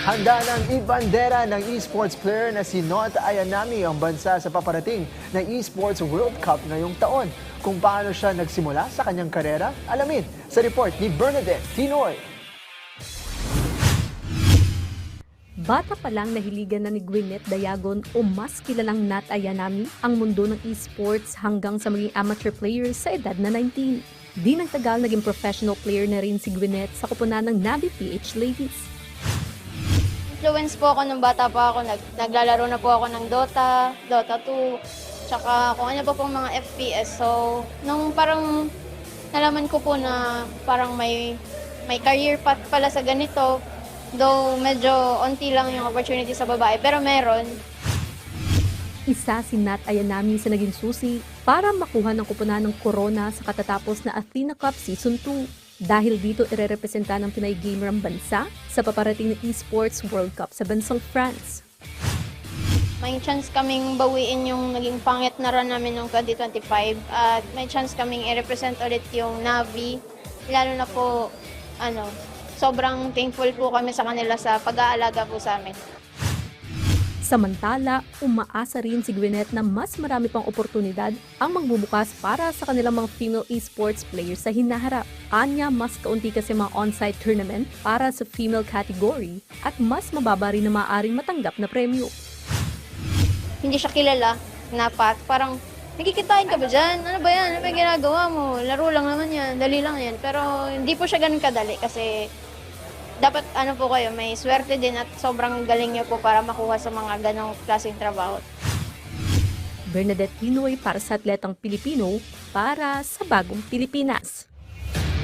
Handa ng ibandera ng esports player na si Not Ayanami ang bansa sa paparating na Esports World Cup ngayong taon. Kung paano siya nagsimula sa kanyang karera, alamin sa report ni Bernadette Tinoy. Bata pa lang nahiligan na ni Gwyneth Dayagon o mas kilalang Not Ayanami ang mundo ng esports hanggang sa maging amateur player sa edad na 19. Di nagtagal naging professional player na rin si Gwyneth sa koponan ng Navi PH Ladies. Influence po ako nung bata pa ako. Naglalaro na po ako ng Dota, Dota 2, tsaka kung ano pa pong mga FPS. So, nung parang nalaman ko po na parang may career path pala sa ganito, though medyo onti lang yung opportunity sa babae, pero meron. Isa si Not Ayanami sa naging susi para makuha ng koponan ng Corona sa katatapos na Athena Cup Season 2. Dahil dito irerepresenta ng Pinay gamer ang bansa sa paparating na Esports World Cup sa bansang France. May chance kaming bawiin yung naging pangit na run namin noong 2025 at may chance kaming i-represent ulit yung Navi. Lalo na po, sobrang thankful po kami sa kanila sa pag-aalaga po sa amin. Samantala, umaasa rin si Gwyneth na mas marami pang oportunidad ang magbubukas para sa kanilang mga female esports players sa hinaharap. Anya, mas kaunti kasi mga on-site tournament para sa female category at mas mababa rin na maaaring matanggap na premyo. Hindi siya kilala na path. Parang, nakikitain ka ba dyan? Ano ba yan? Ano ba yung ginagawa mo? Laro lang naman yan. Dali lang yan. Pero hindi po siya ganun kadali kasi dapat po kayo, may swerte din at sobrang galing niyo po para makuha sa mga ganong klaseng trabaho. Bernadette Tinoy para sa Atletang Pilipino para sa Bagong Pilipinas.